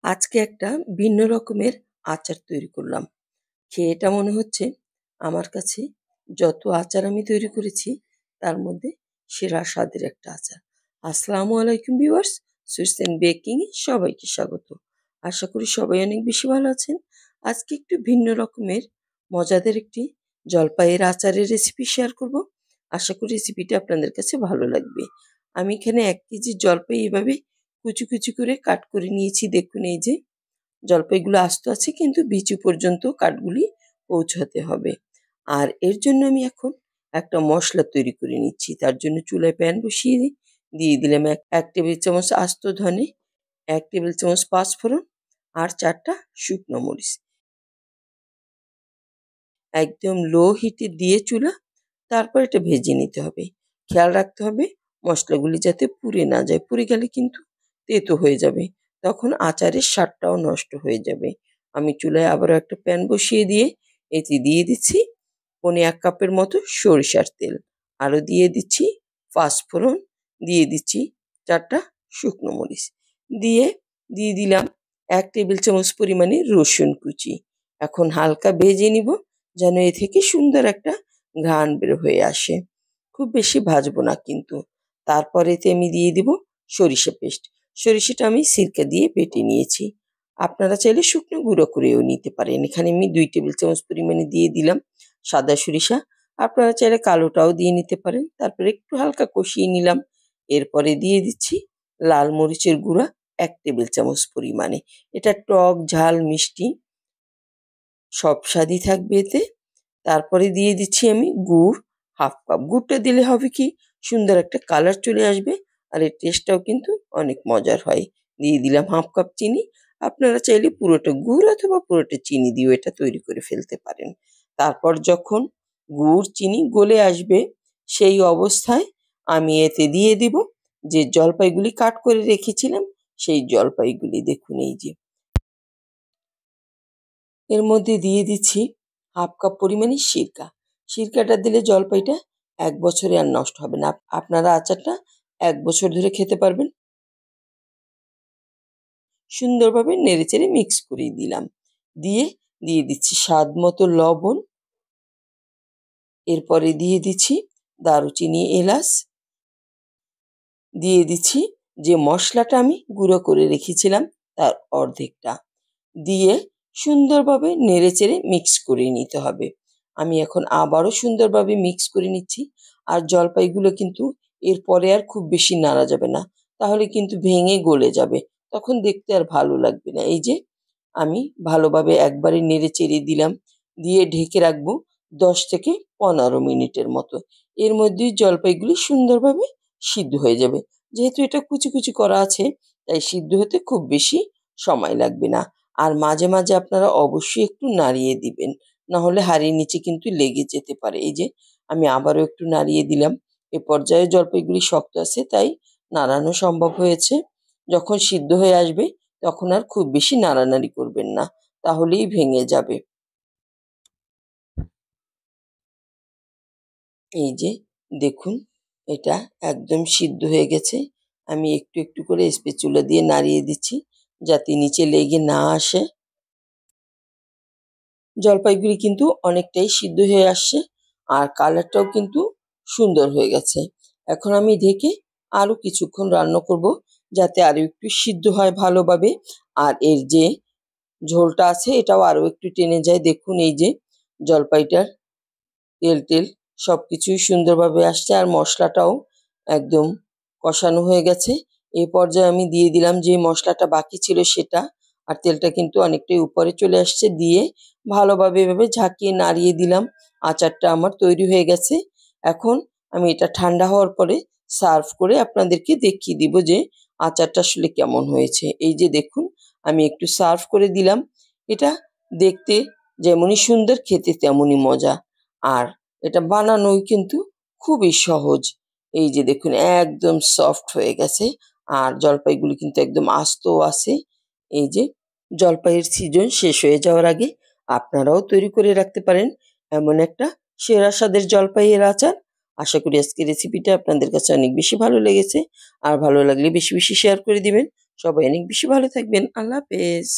আজকে একটা ভিন্ন রকমের আচার তৈরি করলাম। খেয়ে এটা মনে হচ্ছে আমার কাছে যত আচার আমি তৈরি করেছি তার মধ্যে সেরা স্বাদের একটা আচার। আসসালামু আলাইকুম ভিউয়ার্স, সুইটস এন্ড বেকিং এ সবাইকে স্বাগত। আশা করি সবাই অনেক বেশি ভালো আছেন। আজকে একটু ভিন্ন রকমের মজাদার একটি জলপাইয়ের আচারের রেসিপি শেয়ার করব। আশা করি রেসিপিটা আপনাদের কাছে ভালো লাগবে। আমি এখানে ১ কেজি জলপাই এভাবে কুচি কুচি করে কাট করে নিয়েছি। দেখুন এই যে জলপাইগুলো আস্ত আছে কিন্তু বিচি পর্যন্ত কাঠগুলি পৌঁছাতে হবে। আর এর জন্য আমি এখন একটা মশলা তৈরি করে নিচ্ছি। তার জন্য চুলায় প্যান বসিয়ে দিয়ে দিলাম এক টেবিল চামচ আস্ত ধনে, ১ টেবিল চামচ পাঁচফোড়ন আর ৪টা শুকনো মরিচ। একদম লো হিটে দিয়ে চুলা, তারপর এটা ভেজে নিতে হবে। খেয়াল রাখতে হবে মশলাগুলি যাতে পুড়ে না যায়। পুড়ে গেলে কিন্তু তেতো হয়ে যাবে। তখন আচারের স্বাদটাও নষ্ট হয়ে যাবে। আমি চুলায় আবারও একটা প্যান বসিয়ে দিয়ে এতে দিয়ে দিচ্ছি পৌনে ১ কাপের মতো সরিষার তেল। আরও দিয়ে দিচ্ছি পাঁচফোড়ন, দিয়ে দিচ্ছি ৪টা শুকনো মরিচ। দিয়ে দিয়ে দিলাম ১ টেবিল চামচ পরিমাণে রসুন কুচি। এখন হালকা ভেজে নিব যেন এ থেকে সুন্দর একটা ঘ্রাণ বের হয়ে আসে। খুব বেশি ভাজবো না কিন্তু। তারপর এতে আমি দিয়ে দিব সরিষা পেস্ট। সরিষাটা আমি সিরকা দিয়ে বেটে নিয়েছি। আপনারা চাইলে শুকনো গুঁড়ো করেও নিতে পারেন। এখানে আমি ২ টেবিল চামচ পরিমাণে দিয়ে দিলাম সাদা সরিষা। আপনারা চাইলে কালোটাও দিয়ে নিতে পারেন। তারপরে একটু হালকা কষিয়ে নিলাম। এরপরে দিয়ে দিচ্ছি লাল মরিচের গুঁড়া ১ টেবিল চামচ পরিমাণে। এটা টক, ঝাল, মিষ্টি সব স্বাদই থাকবে এতে। তারপরে দিয়ে দিচ্ছি আমি গুড় ১/২ কাপ। গুড়টা দিলে হবে কি সুন্দর একটা কালার চলে আসবে আর এর টেস্টটাও কিন্তু অনেক মজার হয়। দিয়ে দিলাম ১/২ কাপ চিনি। আপনারা চাইলে পুরোটা গুড় অথবা পুরোটা চিনি দিয়েও এটা তৈরি করে ফেলতে পারেন। তারপর যখন গুড়, চিনি গলে আসবে সেই অবস্থায় আমি এতে দিয়ে দিব যে জলপাইগুলি কাট করে রেখেছিলাম সেই জলপাইগুলি। দেখুন এই যে এর মধ্যে দিয়ে দিচ্ছি ১/২ কাপ পরিমাণে সিরকা। সিরকাটা দিলে জলপাইটা ১ বছরে আর নষ্ট হবে না। আপনারা আচারটা ১ বছর ধরে খেতে পারবেন। সুন্দরভাবে নেড়েচেড়ে মিক্স করে দিলাম। দিয়ে দিয়ে দিচ্ছি স্বাদ মতো লবণ। এরপরে দিয়ে দিচ্ছি দারুচিনি, এলাচ। দিয়ে দিচ্ছি যে মশলাটা আমি গুঁড়ো করে রেখেছিলাম তার অর্ধেকটা। দিয়ে সুন্দরভাবে নেড়েচেড়ে মিক্স করে নিতে হবে। আমি এখন আবারও সুন্দরভাবে মিক্স করে নিচ্ছি। আর জলপাইগুলো কিন্তু এরপরে আর খুব বেশি নাড়া যাবে না। তাহলে কিন্তু ভেঙে গলে যাবে। তখন দেখতে আর ভালো লাগবে না। এই যে আমি ভালোভাবে একবারে নেড়েচেড়ে দিলাম। দিয়ে ঢেকে রাখবো ১০ থেকে ১৫ মিনিটের মতো। এর মধ্যেই জলপাইগুলি সুন্দরভাবে সিদ্ধ হয়ে যাবে। যেহেতু এটা কুচি কুচি করা আছে তাই সিদ্ধ হতে খুব বেশি সময় লাগবে না। আর মাঝে মাঝে আপনারা অবশ্যই একটু নাড়িয়ে দিবেন। না হলে হাঁড়ির নিচে কিন্তু লেগে যেতে পারে। এই যে আমি আবারও একটু নাড়িয়ে দিলাম। এ পর্যায়ে জলপাইগুলি শক্ত আছে তাই নাড়ানো সম্ভব হয়েছে। যখন সিদ্ধ হয়ে আসবে তখন আর খুব বেশি নাড়ানাড়ি করবেন না, তাহলেই ভেঙে যাবে। এই যে দেখুন এটা একদম সিদ্ধ হয়ে গেছে। আমি একটু একটু করে স্প্যাচুলা দিয়ে নাড়িয়ে দিচ্ছি যাতে নিচে লেগে না আসে। জলপাইগুলি কিন্তু অনেকটাই সিদ্ধ হয়ে আসছে আর কালারটাও কিন্তু সুন্দর হয়ে গেছে। এখন আমি ঢেকে আরও কিছুক্ষণ রান্না করব যাতে আরও একটু সিদ্ধ হয় ভালোভাবে। আর এর যে ঝোলটা আছে এটাও আরও একটু টেনে যায়। দেখুন এই যে জলপাইটার তেল সবকিছুই সুন্দরভাবে আসছে আর মশলাটাও একদম কষানো হয়ে গেছে। এই পর্যায়ে আমি দিয়ে দিলাম যে মশলাটা বাকি ছিল সেটা। আর তেলটা কিন্তু অনেকটাই উপরে চলে আসছে। দিয়ে ভালোভাবে এভাবে ঝাঁকিয়ে নাড়িয়ে দিলাম। আচারটা আমার তৈরি হয়ে গেছে। এখন আমি এটা ঠান্ডা হওয়ার পরে সার্ভ করে আপনাদেরকে দেখিয়ে দিব যে আচারটা আসলে কেমন হয়েছে। এই যে দেখুন আমি একটু সার্ভ করে দিলাম। এটা দেখতে যেমনই সুন্দর, খেতে তেমনই মজা। আর এটা বানানোই কিন্তু খুবই সহজ। এই যে দেখুন একদম সফট হয়ে গেছে। আর জলপাইগুলি কিন্তু একদম আস্তও আছে। এই যে জলপাইয়ের সিজন শেষ হয়ে যাওয়ার আগে আপনারাও তৈরি করে রাখতে পারেন এমন একটা সেরা স্বাদের জলপাইয়ের আচার। আশা করি আজকের রেসিপিটা আপনাদের কাছে অনেক বেশি ভালো লেগেছে। আর ভালো লাগলে বেশি বেশি শেয়ার করে দিবেন। সবাই অনেক বেশি ভালো থাকবেন। আল্লাহ হাফেজ।